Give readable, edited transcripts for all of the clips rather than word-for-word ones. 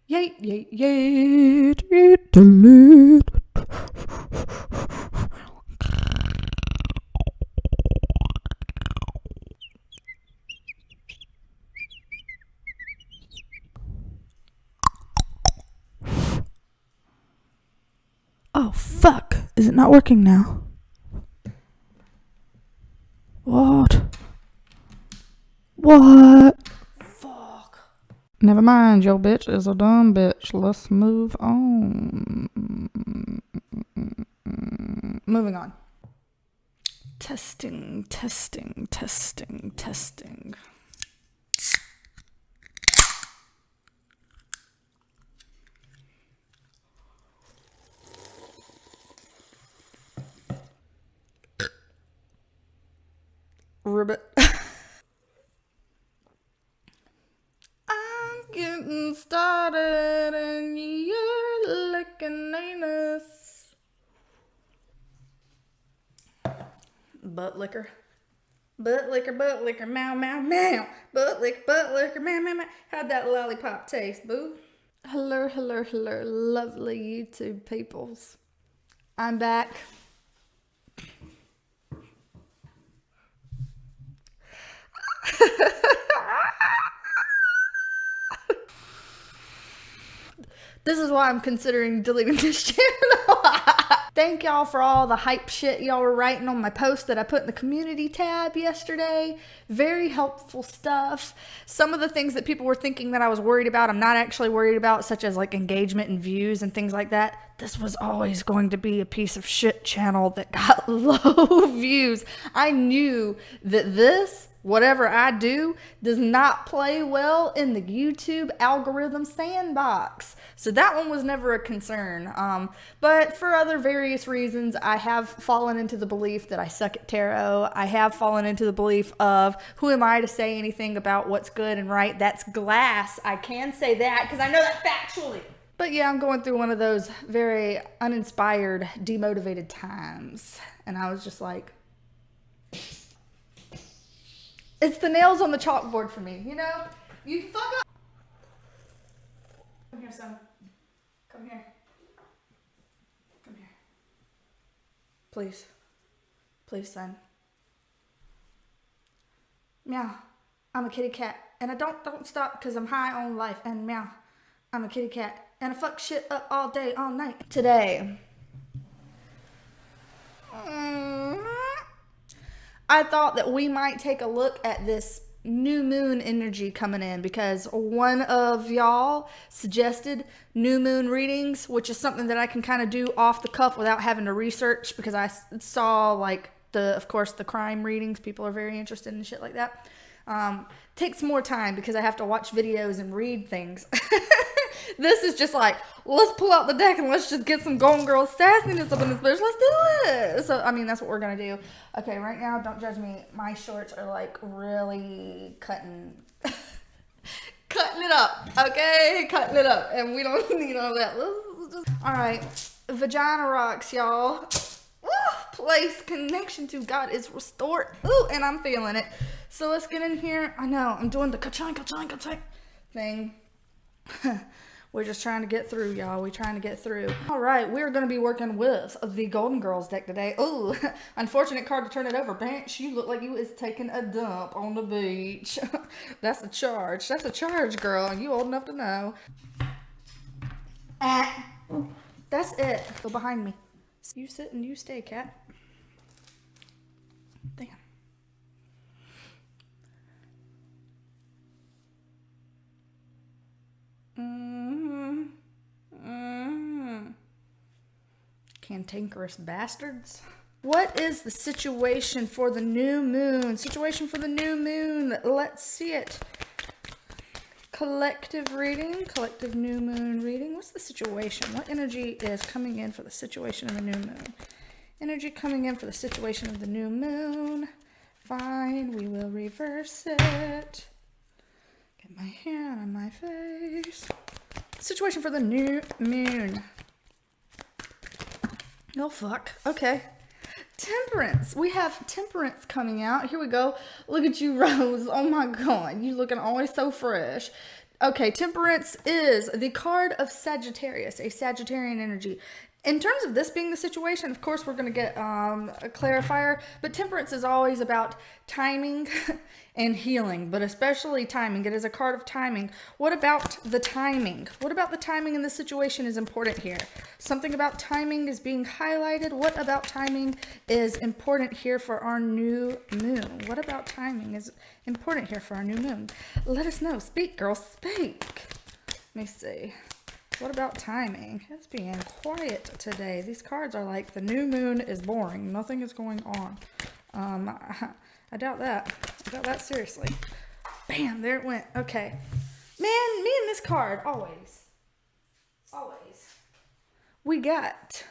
Yay, yay, yay, delete. Oh, fuck. Is it not working now? What? What? Fuck. Never mind, your bitch is a dumb bitch. Let's move on. Moving on. Testing, testing, testing, testing. Ribbit. I'm getting started and you're licking anus. Butt liquor. Butt liquor, meow, meow, meow. Butt liquor, meow, meow, meow. How'd that lollipop taste, boo? Hello, hello, hello, lovely YouTube peoples. I'm back. This is why I'm considering deleting this channel. Thank y'all for all the hype shit y'all were writing on my post that I put in the community tab yesterday. Very helpful stuff. Some of the things that people were thinking that I was worried about, I'm not actually worried about, such as like engagement and views and things like that. This was always going to be a piece of shit channel that got low views. I knew that this, whatever I do, does not play well in the YouTube algorithm sandbox. So that one was never a concern. But for other various reasons, I have fallen into the belief that I suck at tarot. I have fallen into the belief of, who am I to say anything about what's good and right? That's glass. I can say that because I know that factually. But yeah, I'm going through one of those very uninspired, demotivated times. And I was just like, it's the nails on the chalkboard for me, you know? You fuck up. Come here, son. Come here. Come here. Please. Please, son. Meow. I'm a kitty cat. And I don't stop because I'm high on life. And meow. I'm a kitty cat. And I fuck shit up all day, all night. Today. I thought that we might take a look at this new moon energy coming in because one of y'all suggested new moon readings, which is something that I can kind of do off the cuff without having to research because I saw like of course the crime readings. People are very interested in shit like that. Takes more time because I have to watch videos and read things. This is just like, let's pull out the deck and let's just get some Golden Girl sassiness up in this bitch. Let's do it. So, I mean, that's what we're going to do. Okay, right now, don't judge me. My shorts are like really cutting it up. Okay, cutting it up. And we don't need all that. All right, vagina rocks, y'all. Place connection to God is restored. Ooh, and I'm feeling it. So let's get in here. I know, I'm doing the ka-ching thing. We're just trying to get through, y'all. We're trying to get through. All right, we're going to be working with the Golden Girls deck today. Oh, unfortunate card to turn it over. Bench, you look like you is taking a dump on the beach. That's a charge. That's a charge, girl. You old enough to know. That's it. Go behind me. You sit and you stay, cat. Damn. Cantankerous bastards. What is the situation for the new moon? Situation for the new moon. Let's see it. Collective reading. Collective new moon reading. What's the situation? What energy is coming in for the situation of the new moon? Energy coming in for the situation of the new moon. Fine. We will reverse it. Get my hand on my face. Situation for the new moon. Oh, fuck. Okay. Temperance. We have temperance coming out. Here we go. Look at you, Rose. Oh, my God. You looking always so fresh. Okay, Temperance is the card of Sagittarius, a Sagittarian energy. In terms of this being the situation, of course, we're going to get a clarifier, but Temperance is always about timing and healing, but especially timing. It is a card of timing. What about the timing? What about the timing in this situation is important here? Something about timing is being highlighted. What about timing is important here for our new moon? What about timing is important here for our new moon? Let us know. Speak, girl, speak. Let me see. What about timing? It's being quiet today. These cards are like, the new moon is boring. Nothing is going on. I doubt that. I doubt that seriously. Bam, there it went. Okay. Man, me and this card, always. Always. We got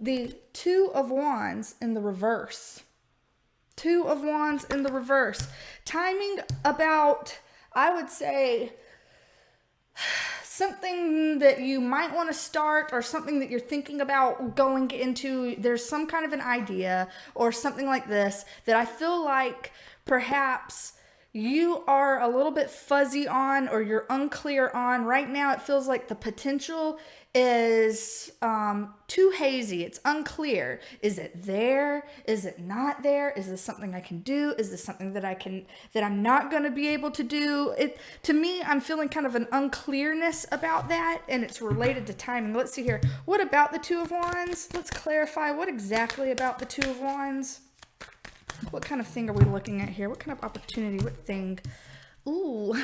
the Two of Wands in the reverse. Two of Wands in the reverse. Timing about, I would say, something that you might want to start or something that you're thinking about going into. There's some kind of an idea or something like this that I feel like perhaps you are a little bit fuzzy on or you're unclear on. Right now it feels like the potential is too hazy. It's unclear. Is it there? Is it not there? Is this something I can do? Is this something that I'm not going to be able to do? To me, I'm feeling kind of an unclearness about that, and it's related to timing. Let's see here. What about the Two of Wands? Let's clarify what exactly about the Two of Wands. What kind of thing are we looking at here? What kind of opportunity? What thing? Ooh,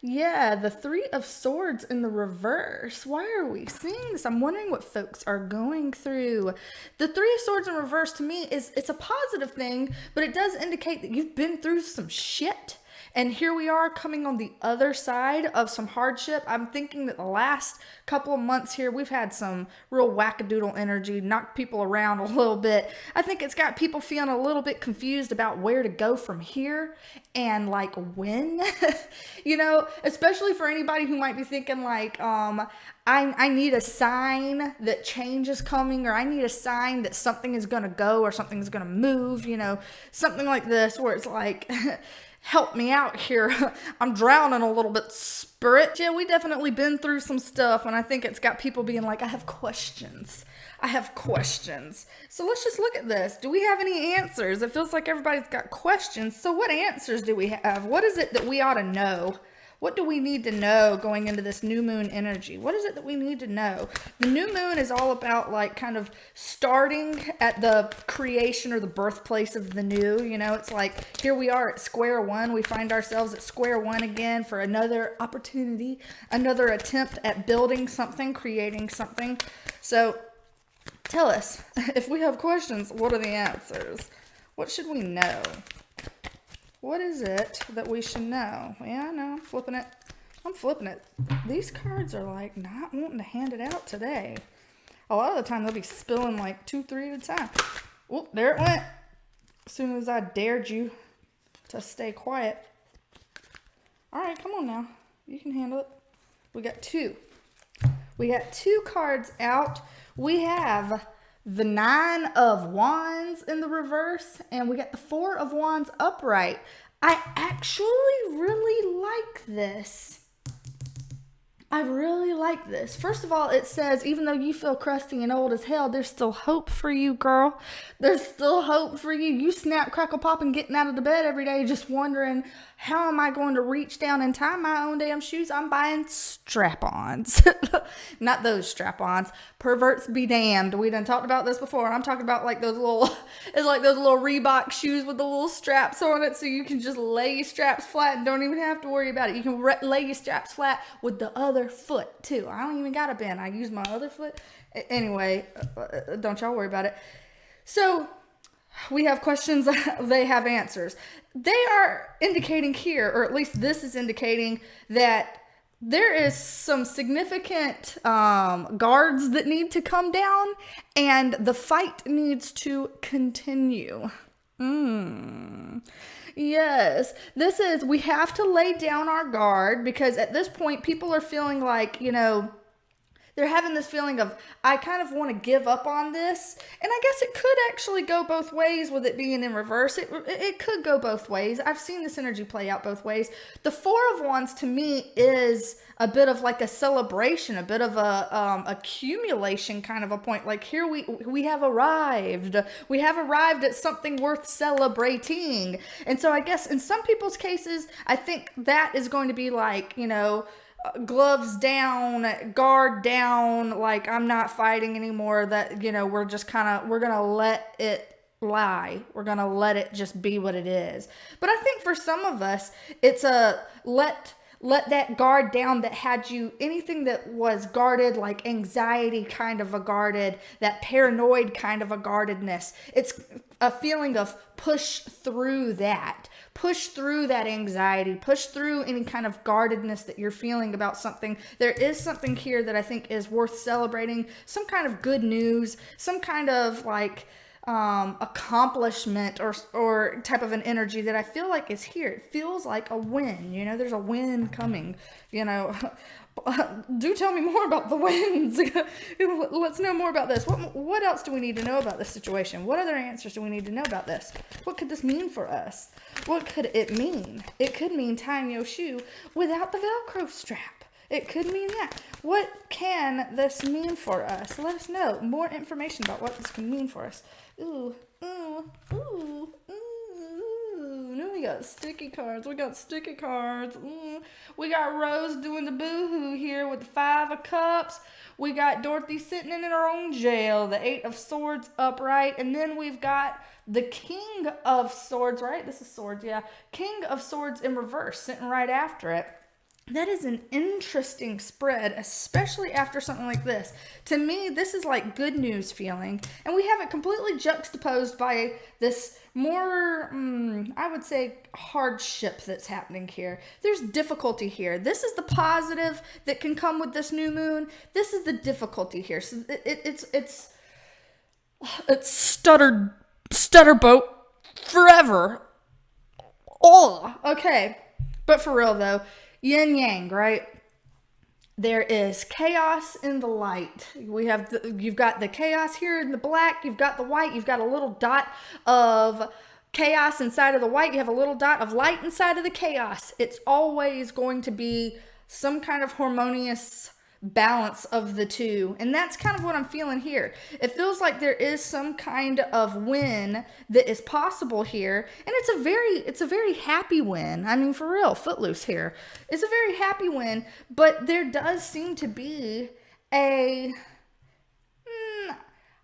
yeah, the Three of Swords in the reverse. Why are we seeing this? I'm wondering what folks are going through. The Three of Swords in reverse to me it's a positive thing, but it does indicate that you've been through some shit. And here we are coming on the other side of some hardship. I'm thinking that the last couple of months here, we've had some real wackadoodle energy, knocked people around a little bit. I think it's got people feeling a little bit confused about where to go from here and like when, you know, especially for anybody who might be thinking like, I need a sign that change is coming, or I need a sign that something is going to go or something is going to move, you know, something like this where it's like, help me out here. I'm drowning a little bit, spirit. Yeah, we definitely been through some stuff, and I think it's got people being like, I have questions. I have questions. So let's just look at this. Do we have any answers? It feels like everybody's got questions. So what answers do we have? What is it that we ought to know? What do we need to know going into this new moon energy? What is it that we need to know? The new moon is all about like kind of starting at the creation or the birthplace of the new. You know, it's like here we are at square one. We find ourselves at square one again for another opportunity, another attempt at building something, creating something. So tell us, if we have questions, what are the answers? What should we know? What is it that we should know? Yeah, I know. I'm flipping it. I'm flipping it. These cards are like not wanting to hand it out today. A lot of the time they'll be spilling like 2, 3 at a time. Whoop, there it went. As soon as I dared you to stay quiet. All right, come on now. You can handle it. We got 2. We got 2 cards out. We have the Nine of Wands in the reverse, and we got the Four of Wands upright. I actually really like this. I really like this. First of all, it says, even though you feel crusty and old as hell, there's still hope for you, girl. There's still hope for you. You snap, crackle, pop, and getting out of the bed every day just wondering, how am I going to reach down and tie my own damn shoes? I'm buying strap-ons. Not those strap-ons. Perverts be damned. We done talked about this before. I'm talking about like those little, it's like those little Reebok shoes with the little straps on it, so you can just lay your straps flat and don't even have to worry about it. You can lay your straps flat with the other foot too. I don't even got a bend. I use my other foot. Anyway, don't y'all worry about it. So we have questions. They have answers. They are indicating here, or at least this is indicating that there is some significant guards that need to come down, and the fight needs to continue. Yes, this is, we have to lay down our guard, because at this point people are feeling like, you know, they're having this feeling of, I kind of want to give up on this. And I guess it could actually go both ways with it being in reverse. It could go both ways. I've seen this energy play out both ways. The Four of Wands to me is a bit of like a celebration, a bit of a accumulation kind of a point. Like, here we have arrived. We have arrived at something worth celebrating. And so I guess in some people's cases, I think that is going to be like, gloves down, guard down, like, I'm not fighting anymore, that, we're going to let it lie. We're going to let it just be what it is. But I think for some of us, it's a let that guard down that had you, anything that was guarded, like anxiety kind of a guarded, that paranoid kind of a guardedness. It's a feeling of push through that anxiety, push through any kind of guardedness that you're feeling about something. There is something here that I think is worth celebrating, some kind of good news, some kind of like accomplishment or type of an energy that I feel like is here. It feels like a win. There's a win coming. Do tell me more about the wins. Let's know more about this. What else do we need to know about this situation? What other answers do we need to know about this? What could this mean for us? What could it mean? It could mean tying your shoe without the Velcro strap. It could mean that. What can this mean for us? Let us know more information about what this can mean for us. Ooh. No, we got sticky cards. We got Rose doing the boohoo here with the 5 of Cups. We got Dorothy sitting in her own jail, the 8 of Swords upright. And then we've got the King of Swords, right? This is Swords, yeah. King of Swords in reverse, sitting right after it. That is an interesting spread, especially after something like this. To me, this is like good news feeling. And we have it completely juxtaposed by this more, I would say, hardship that's happening here. There's difficulty here. This is the positive that can come with this new moon. This is the difficulty here. So it's stutter boat forever. Oh, okay. But for real though, yin yang, right? There is chaos in the light. You've got the chaos here in the black. You've got the white. You've got a little dot of chaos inside of the white. You have a little dot of light inside of the chaos. It's always going to be some kind of harmonious balance of the two. And that's kind of what I'm feeling here. It feels like there is some kind of win that is possible here. And it's a very happy win. I mean, for real, Footloose here. It's a very happy win, but there does seem to be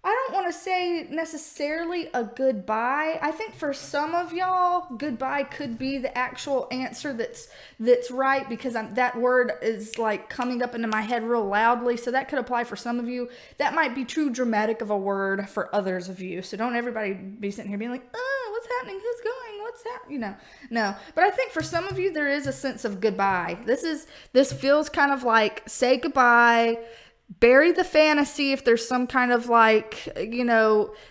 I don't want to say necessarily a goodbye. I think for some of y'all, goodbye could be the actual answer that's right, because that word is like coming up into my head real loudly. So that could apply for some of you. That might be too dramatic of a word for others of you. So don't everybody be sitting here being like, oh, what's happening? Who's going? What's happening? No. But I think for some of you, there is a sense of goodbye. This feels kind of like say goodbye. Bury the fantasy if there's some kind of like,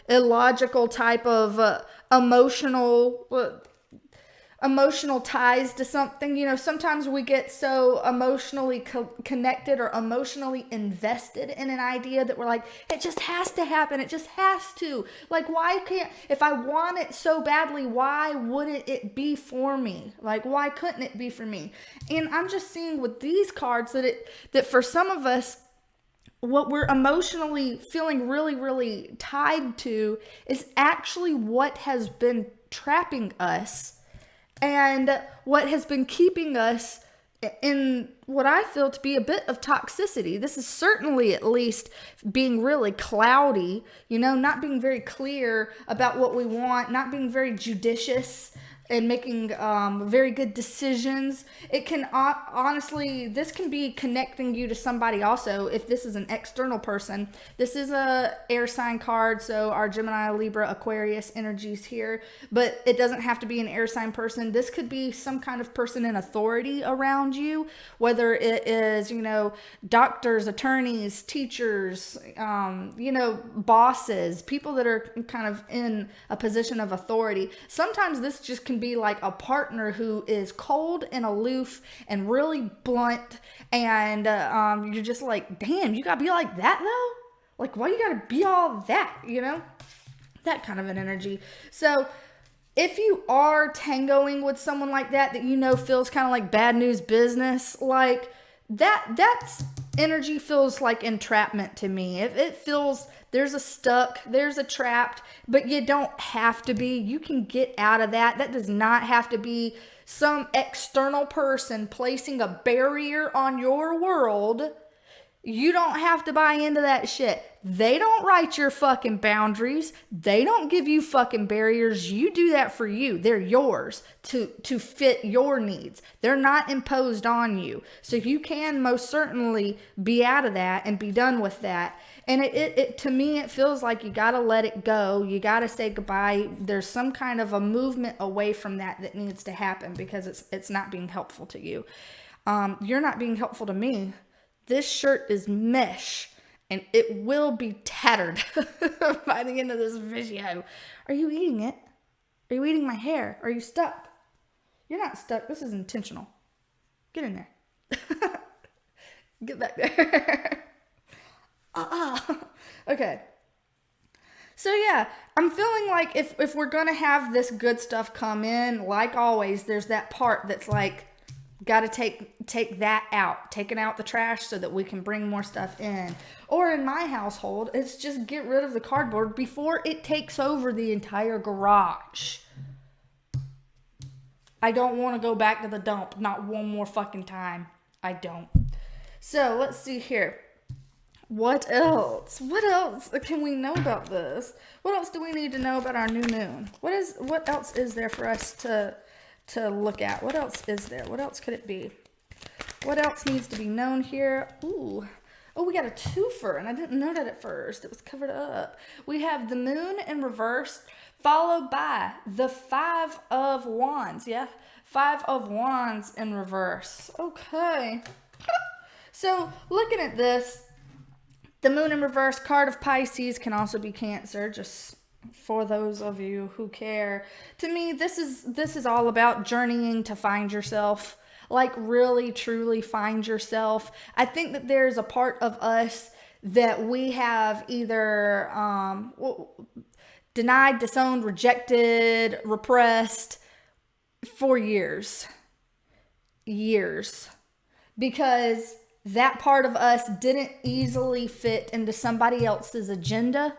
illogical type of emotional ties to something. Sometimes we get so emotionally connected or emotionally invested in an idea that we're like, it just has to happen. It just has to. Like, why can't, if I want it so badly, why wouldn't it be for me? Like, why couldn't it be for me? And I'm just seeing with these cards that for some of us, what we're emotionally feeling really, really tied to is actually what has been trapping us and what has been keeping us in what I feel to be a bit of toxicity. This is certainly at least being really cloudy, not being very clear about what we want, not being very judicious and making very good decisions. It can honestly, this can be connecting you to somebody also. If this is an external person, this is a air sign card, so our Gemini, Libra, Aquarius energies here, but it doesn't have to be an air sign person. This could be some kind of person in authority around you, whether it is, doctors, attorneys, teachers, bosses, people that are kind of in a position of authority. Sometimes this just can can be like a partner who is cold and aloof and really blunt, and you're just like, damn, you gotta be like that though? Like, why you gotta be all that, you know? That kind of an energy. So if you are tangoing with someone like that you know feels kind of like bad news business, like that's energy feels like entrapment to me. If it feels there's a stuck, there's a trapped, but you don't have to be. You can get out of that. That does not have to be some external person placing a barrier on your world. You don't have to buy into that shit. They don't write your fucking boundaries. They don't give you fucking barriers. You do that for you. They're yours to fit your needs. They're not imposed on you. So you can most certainly be out of that and be done with that. And it to me, it feels like you got to let it go. You got to say goodbye. There's some kind of a movement away from that needs to happen because it's not being helpful to you. You're not being helpful to me. This shirt is mesh and it will be tattered by the end of this video. Are you eating it? Are you eating my hair? Are you stuck? You're not stuck. This is intentional. Get in there. Get back there. Okay. So yeah, I'm feeling like if we're going to have this good stuff come in, like always, there's that part that's like, got to take that out, taking out the trash so that we can bring more stuff in. Or in my household, it's just get rid of the cardboard before it takes over the entire garage. I don't want to go back to the dump, not one more fucking time. I don't. So let's see here. What else? What else can we know about this? What else do we need to know about our new moon? What else is there for us to look at? What else is there? What else could it be? What else needs to be known here? Ooh. Oh, we got a twofer, and I didn't know that at first. It was covered up. We have the moon in reverse, followed by the 5 of Wands. Yeah, 5 of Wands in reverse. Okay. So, looking at this, the moon in reverse, card of Pisces, can also be Cancer, just for those of you who care. To me, this is all about journeying to find yourself. Like, really, truly find yourself. I think that there's a part of us that we have either denied, disowned, rejected, repressed for years. Because that part of us didn't easily fit into somebody else's agenda.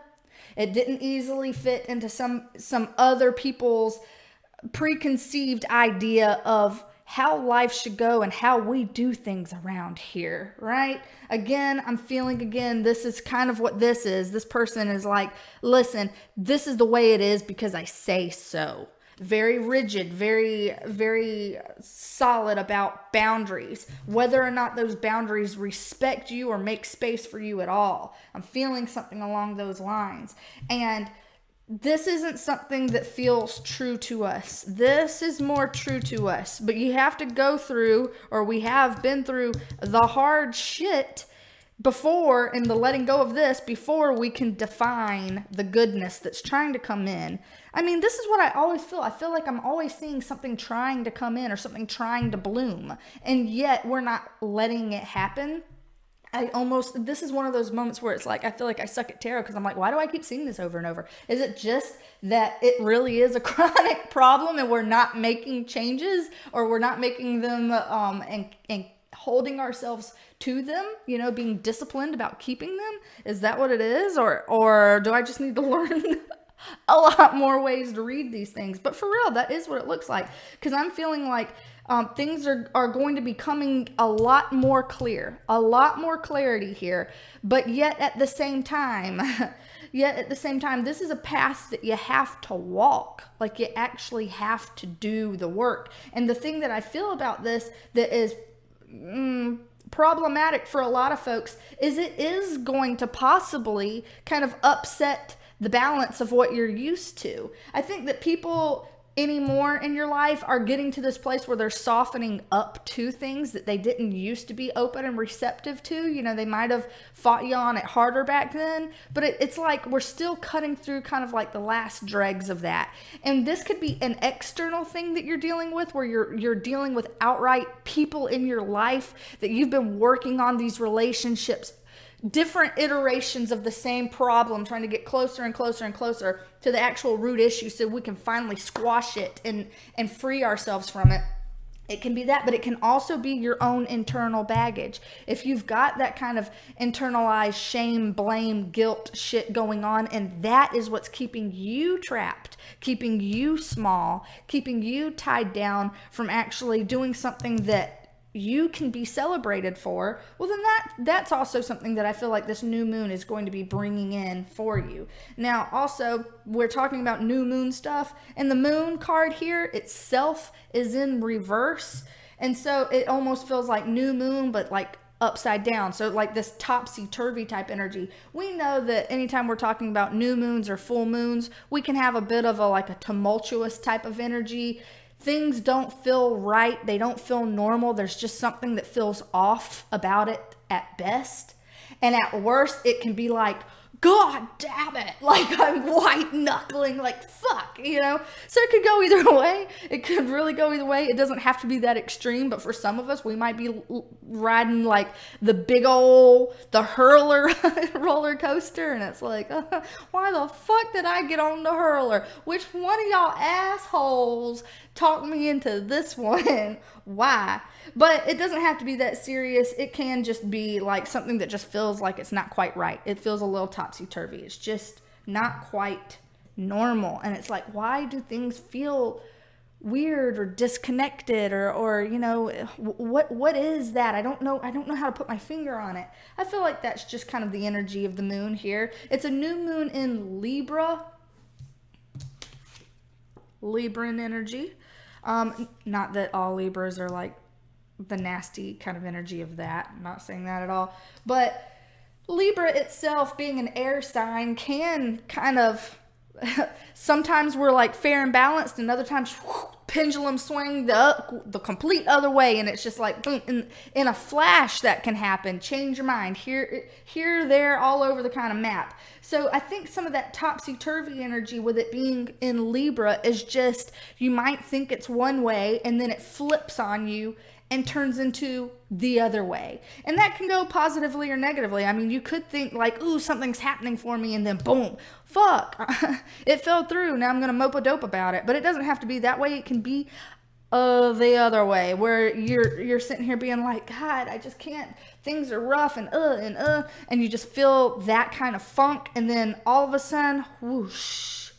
It didn't easily fit into some other people's preconceived idea of how life should go and how we do things around here, right? Again, I'm feeling this is kind of what this is. This person is like, listen, this is the way it is because I say so. Very rigid, very, very solid about boundaries, whether or not those boundaries respect you or make space for you at all. I'm feeling something along those lines. And this isn't something that feels true to us. This is more true to us. But you have to go through, or we have been through, the hard shit before, in the letting go of this, before we can define the goodness that's trying to come in. I mean, this is what I always feel. I feel like I'm always seeing something trying to come in or something trying to bloom. And yet we're not letting it happen. This is one of those moments where it's like, I feel like I suck at tarot because I'm like, why do I keep seeing this over and over? Is it just that it really is a chronic problem and we're not making changes, or we're not making them and holding ourselves to them, being disciplined about keeping them? Is that what it is? Or do I just need to learn a lot more ways to read these things? But for real, that is what it looks like. Because I'm feeling like things are going to be coming a lot more clear, a lot more clarity here. But yet at the same time, this is a path that you have to walk. Like, you actually have to do the work. And the thing that I feel about this that is problematic for a lot of folks is it is going to possibly kind of upset the balance of what you're used to. I think that people anymore in your life are getting to this place where they're softening up to things that they didn't used to be open and receptive to. You know, they might have fought you on it harder back then, but it's like we're still cutting through kind of like the last dregs of that. And this could be an external thing that you're dealing with, where you're dealing with outright people in your life that you've been working on these relationships, different iterations of the same problem, trying to get closer and closer and closer to the actual root issue so we can finally squash it and free ourselves from it. It can be that, but it can also be your own internal baggage. If you've got that kind of internalized shame, blame, guilt shit going on, and that is what's keeping you trapped, keeping you small, keeping you tied down from actually doing something that you can be celebrated for, well, then that's also something that I feel like this new moon is going to be bringing in for you. Now, also, we're talking about new moon stuff, and the moon card here itself is in reverse, and so it almost feels like new moon, but like upside down. So like this topsy-turvy type energy. We know that anytime we're talking about new moons or full moons, we can have a bit of a tumultuous type of energy. Things don't feel right. They don't feel normal. There's just something that feels off about it at best. And at worst, it can be like, God damn it. Like I'm white knuckling, like fuck, you know? So it could go either way. It could really go either way. It doesn't have to be that extreme, but for some of us, we might be riding like the big old, the hurler roller coaster. And it's like, why the fuck did I get on the hurler? Which one of y'all assholes talked me into this one? Why? But it doesn't have to be that serious. It can just be like something that just feels like it's not quite right. It feels a little topsy-turvy. It's just not quite normal. And it's like, why do things feel weird or disconnected or you know, what is that? I don't know how to put my finger on it. I feel like that's just kind of the energy of the moon here. It's a new moon in Libra. Libran energy. Not that all Libras are like the nasty kind of energy of that. I'm not saying that at all. But Libra itself, being an air sign, can kind of, sometimes we're like fair and balanced, and other times pendulum swing the complete other way, and it's just like boom, in a flash that can happen. Change your mind here, there, all over the kind of map. So I think some of that topsy-turvy energy with it being in Libra is just, you might think it's one way and then it flips on you and turns into the other way. And that can go positively or negatively. I mean, you could think like, ooh, something's happening for me, and then boom, fuck, it fell through. Now I'm going to mope-a-dope about it. But it doesn't have to be that way. It can be the other way, where you're sitting here being like, God, I just can't, things are rough and you just feel that kind of funk, and then all of a sudden, whoosh,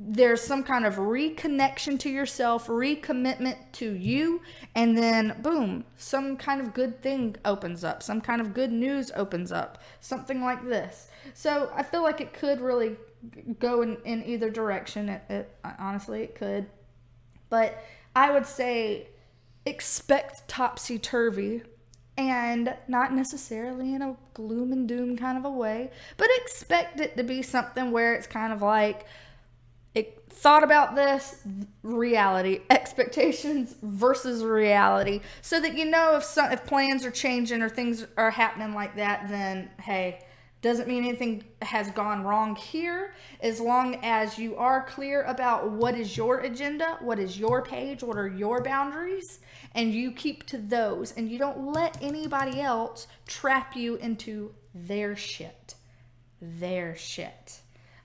there's some kind of reconnection to yourself, recommitment to you, and then boom, some kind of good thing opens up, some kind of good news opens up, something like this. So I feel like it could really go in either direction. It honestly, it could. But I would say expect topsy-turvy, and not necessarily in a gloom and doom kind of a way, but expect it to be something where it's kind of like, thought about this, reality, expectations versus reality, so that you know if plans are changing or things are happening like that, then hey, doesn't mean anything has gone wrong here, as long as you are clear about what is your agenda, what is your page, what are your boundaries, and you keep to those, and you don't let anybody else trap you into their shit.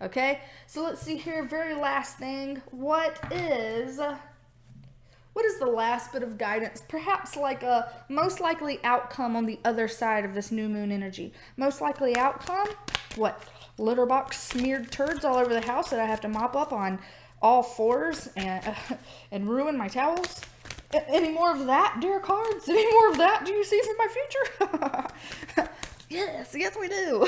Okay, so let's see here, very last thing. What is the last bit of guidance? Perhaps like a most likely outcome on the other side of this new moon energy. Most likely outcome? What? Litter box smeared turds all over the house that I have to mop up on all fours and ruin my towels? Any more of that, dear cards? Any more of that do you see for my future? Yes, we do.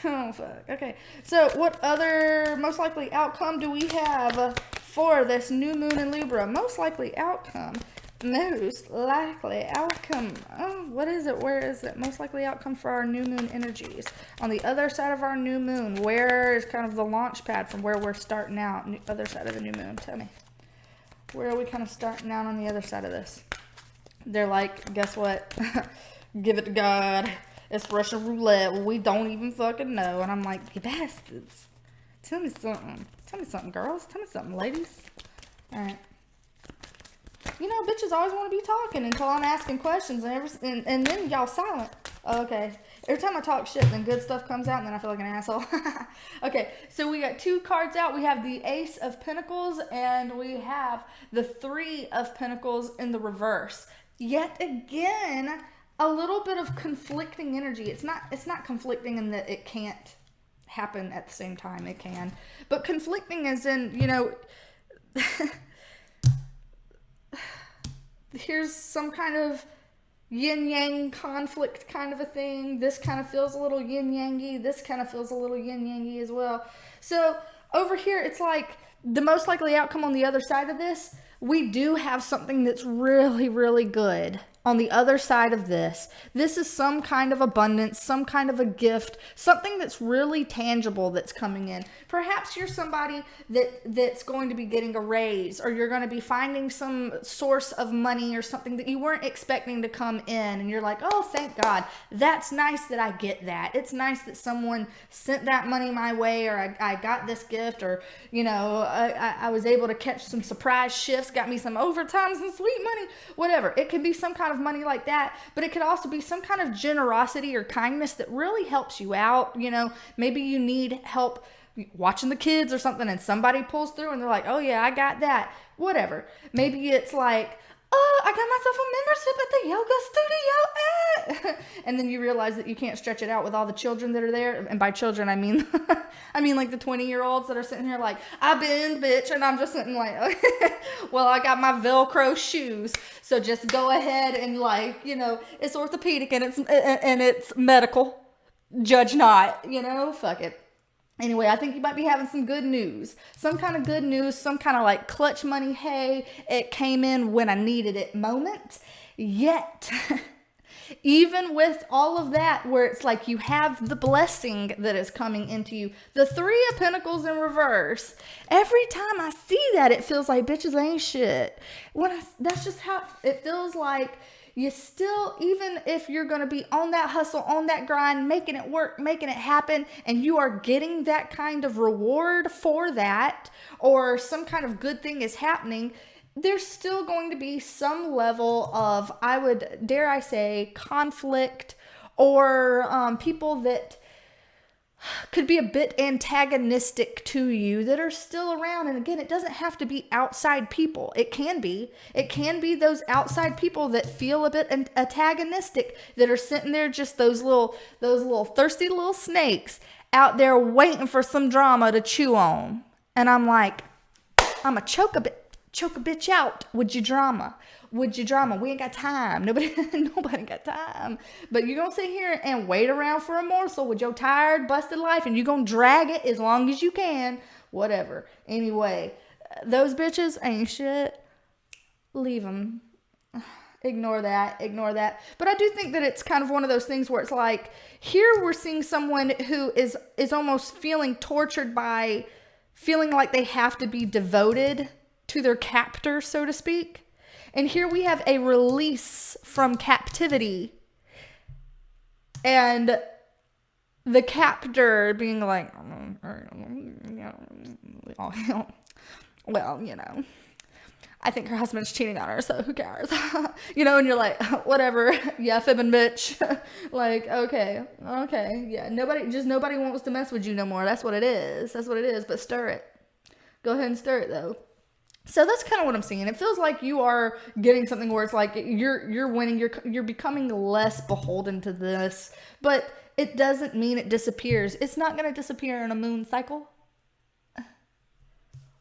Oh, fuck. Okay, so what other most likely outcome do we have for this new moon in Libra? Most likely outcome. Oh, what is it? Where is it? Most likely outcome for our new moon energies. On the other side of our new moon, where is kind of the launch pad from where we're starting out? Other side of the new moon. Tell me. Where are we kind of starting out on the other side of this? They're like, guess what? Give it to God. It's Russian roulette. We don't even fucking know. And I'm like, you bastards. Tell me something. Tell me something, girls. Tell me something, ladies. All right. You know, bitches always want to be talking until I'm asking questions, and then y'all silent. Okay. Every time I talk shit, then good stuff comes out, and then I feel like an asshole. Okay, so we got 2 cards out. We have the Ace of Pentacles, and we have the 3 of Pentacles in the reverse. Yet again, a little bit of conflicting energy. It's not conflicting in that it can't happen at the same time. It can. But conflicting as in, you know... Here's some kind of yin-yang conflict kind of a thing. This kind of feels a little yin-yang-y. This kind of feels a little yin-yang-y as well. So over here, it's like the most likely outcome on the other side of this, we do have something that's really, really good. On the other side of this is some kind of abundance, some kind of a gift, something that's really tangible that's coming in. Perhaps you're somebody that's going to be getting a raise, or you're going to be finding some source of money or something that you weren't expecting to come in. And you're like, oh, thank God. That's nice that I get that. It's nice that someone sent that money my way, or I got this gift, or, you know, I was able to catch some surprise shifts, got me some overtime, some sweet money, whatever. It could be some kind of money like that, but it could also be some kind of generosity or kindness that really helps you out. You know, maybe you need help watching the kids or something, and somebody pulls through and they're like, oh yeah, I got that, whatever. Maybe it's like, oh, I got myself a membership at the yoga studio. And then you realize that you can't stretch it out with all the children that are there. And by children, I mean, I mean like the 20-year-olds that are sitting here like, I bend, bitch. And I'm just sitting like, well, I got my Velcro shoes. So just go ahead and, like, you know, it's orthopedic and it's medical. Judge not, you know, fuck it. Anyway, I think you might be having some good news. Some kind of good news, some kind of like clutch money, hey, it came in when I needed it moment. Yet, even with all of that, where it's like you have the blessing that is coming into you, the 3 of Pentacles in reverse, every time I see that, it feels like bitches ain't shit. That's just how it feels like. You still, even if you're going to be on that hustle, on that grind, making it work, making it happen, and you are getting that kind of reward for that, or some kind of good thing is happening, there's still going to be some level of, I would dare I say, conflict, or people that could be a bit antagonistic to you that are still around. And again, it doesn't have to be outside people. It can be those outside people that feel a bit antagonistic, that are sitting there, just those little thirsty little snakes out there waiting for some drama to chew on. And I'm like, I'm a choke a bitch out. Would you drama? We ain't got time. Nobody got time. But you're going to sit here and wait around for a morsel with your tired, busted life, and you're going to drag it as long as you can. Whatever. Anyway, those bitches ain't shit. Leave them. Ignore that. But I do think that it's kind of one of those things where it's like, here we're seeing someone who is almost feeling tortured by feeling like they have to be devoted to their captor, so to speak. And here we have a release from captivity, and the captor being like, well, you know, I think her husband's cheating on her, so who cares? You know, and you're like, whatever, yeah, fibbing bitch. Like, okay, yeah, nobody wants to mess with you no more. That's what it is. But stir it. Go ahead and stir it, though. So that's kind of what I'm seeing. It feels like you are getting something where it's like you're winning, you're becoming less beholden to this, but it doesn't mean it disappears. It's not going to disappear in a moon cycle.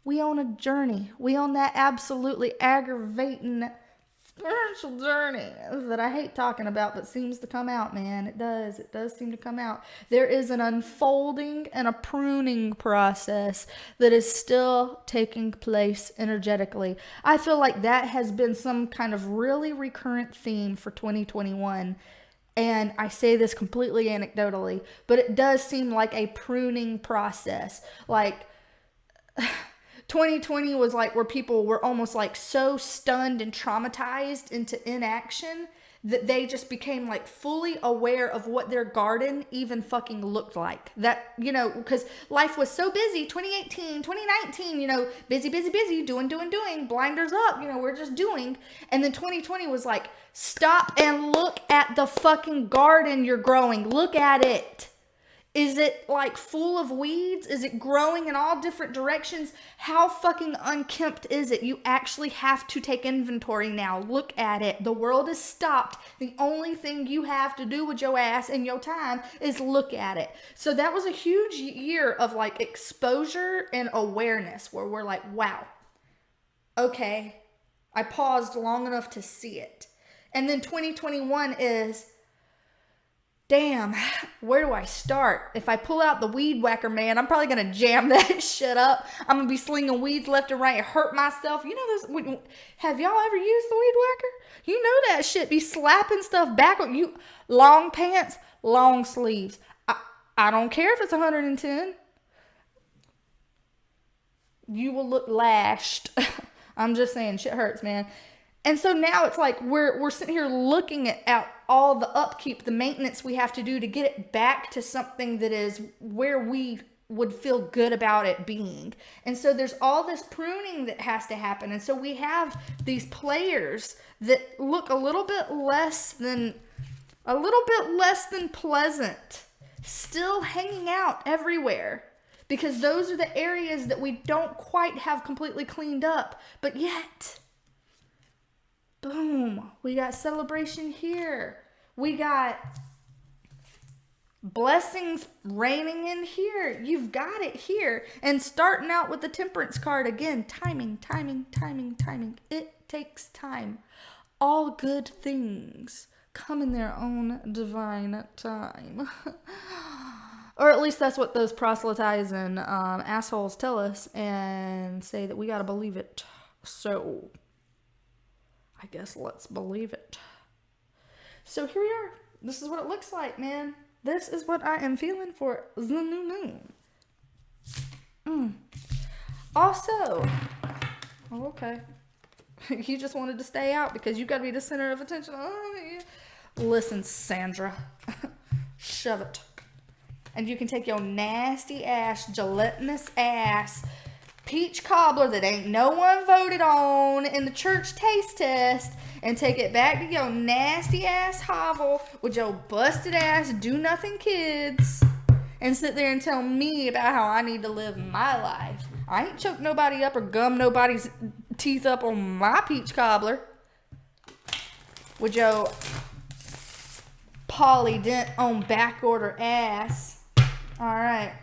We on a journey. We on that absolutely aggravating spiritual journey that I hate talking about, but seems to come out, man. It does seem to come out. There is an unfolding and a pruning process that is still taking place energetically. I feel like that has been some kind of really recurrent theme for 2021. And I say this completely anecdotally, but it does seem like a pruning process. Like, 2020 was like where people were almost like so stunned and traumatized into inaction that they just became like fully aware of what their garden even fucking looked like. That, you know, because life was so busy, 2018, 2019, you know, busy, doing, blinders up, you know, we're just doing. And then 2020 was like, stop and look at the fucking garden you're growing. Look at it. Is it like full of weeds? Is it growing in all different directions? How fucking unkempt is it? You actually have to take inventory now. Look at it. The world is stopped. The only thing you have to do with your ass and your time is look at it. So that was a huge year of like exposure and awareness where we're like, wow, okay, I paused long enough to see it. And then 2021 is, damn, where do I start? If I pull out the weed whacker, man, I'm probably going to jam that shit up. I'm going to be slinging weeds left and right, hurt myself. You know this? Have y'all ever used the weed whacker? You know that shit be slapping stuff back on you. Long pants, long sleeves. I don't care if it's 110. You will look lashed. I'm just saying, shit hurts, man. And so now it's like we're sitting here looking at all the upkeep, the maintenance we have to do to get it back to something that is where we would feel good about it being. And so there's all this pruning that has to happen. And so we have these players that look a little bit less than pleasant, still hanging out everywhere. Because those are the areas that we don't quite have completely cleaned up. But yet, boom, we got celebration here. We got blessings raining in here. You've got it here. And starting out with the temperance card again. Timing. It takes time. All good things come in their own divine time. Or at least that's what those proselytizing assholes tell us and say that we got to believe it. So I guess let's believe it. So here we are. This is what it looks like, man. This is what I am feeling for the new moon. Also, okay. You just wanted to stay out because you got to be the center of attention. Oh, yeah. Listen, Sandra. Shove it. And you can take your nasty ass, gelatinous ass, peach cobbler that ain't no one voted on in the church taste test and take it back to your nasty ass hovel with your busted ass do-nothing kids and sit there and tell me about how I need to live my life. I ain't choked nobody up or gummed nobody's teeth up on my peach cobbler with your Polly Dent on backorder ass. All right.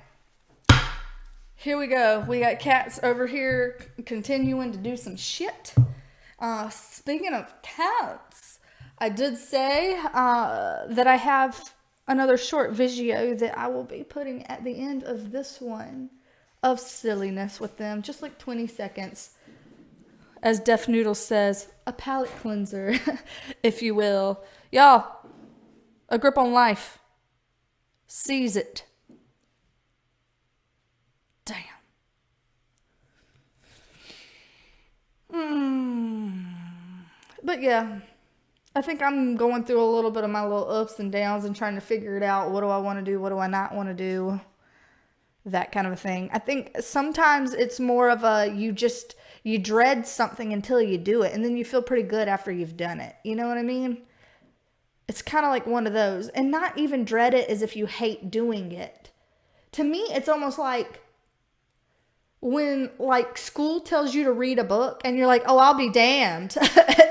Here we go. We got cats over here continuing to do some shit. Speaking of cats, I did say that I have another short video that I will be putting at the end of this one of silliness with them. Just like 20 seconds. As Def Noodle says, a palate cleanser, if you will. Y'all, a grip on life. Seize it. Damn. But yeah, I think I'm going through a little bit of my little ups and downs and trying to figure it out. What do I want to do? What do I not want to do? That kind of a thing. I think sometimes it's more of a, you dread something until you do it. And then you feel pretty good after you've done it. You know what I mean? It's kind of like one of those. And not even dread it as if you hate doing it. To me, it's almost like when like school tells you to read a book and you're like, oh, I'll be damned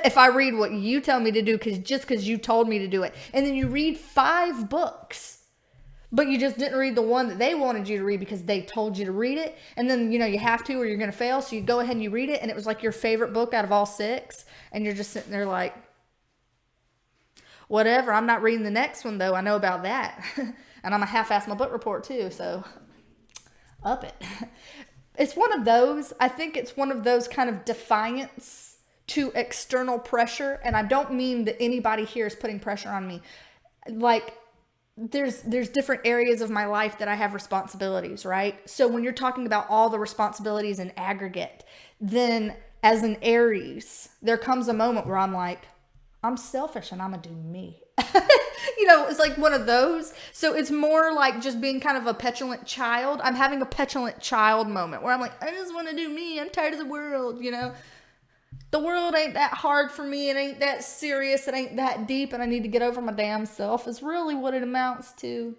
if I read what you tell me to do because you told me to do it. And then you read 5 books, but you just didn't read the one that they wanted you to read because they told you to read it. And then, you know, you have to or you're going to fail. So you go ahead and you read it. And it was like your favorite book out of all 6. And you're just sitting there like, whatever. I'm not reading the next one, though. I know about that. And I'm a half-ass my book report, too. So up it. It's one of those, I think it's one of those kind of defiance to external pressure. And I don't mean that anybody here is putting pressure on me. Like, there's different areas of my life that I have responsibilities, right? So when you're talking about all the responsibilities in aggregate, then as an Aries, there comes a moment where I'm like, I'm selfish and I'm gonna do me. It's like one of those. So it's more like just being kind of a petulant child. I'm having a petulant child moment where I'm like, I just want to do me. I'm tired of the world, The world ain't that hard for me. It ain't that serious. It ain't that deep. And I need to get over my damn self is really what it amounts to.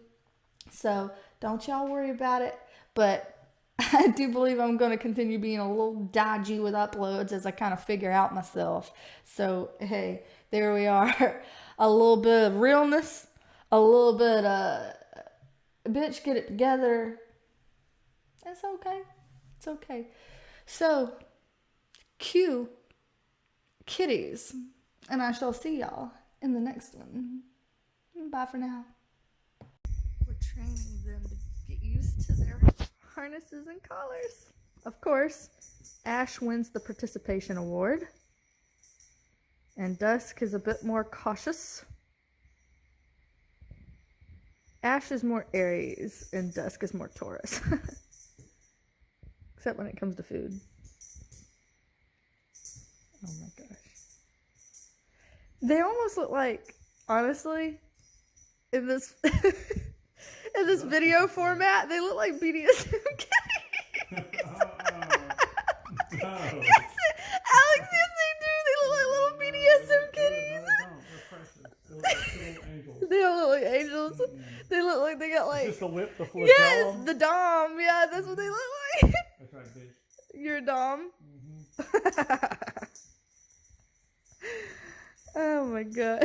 So don't y'all worry about it. But I do believe I'm going to continue being a little dodgy with uploads as I kind of figure out myself. So, hey, there we are. A little bit of realness. A little bit bitch, get it together. It's okay. It's okay. So, cue kitties, and I shall see y'all in the next one. Bye for now. We're training them to get used to their harnesses and collars. Of course, Ash wins the participation award, and Dusk is a bit more cautious. Ash is more Aries, and Dusk is more Taurus. Except when it comes to food. Oh my gosh. They almost look like, honestly, in this in this video format, they look like BDSM kitties. Yes, Alex, yes they do. They look like little BDSM kitties. They don't look like angels. They look like they got like... Just the lip, the flip. Yes, the dom. Yeah, that's what they look like. That's right, bitch. You're a dom? Mm-hmm. Oh my god.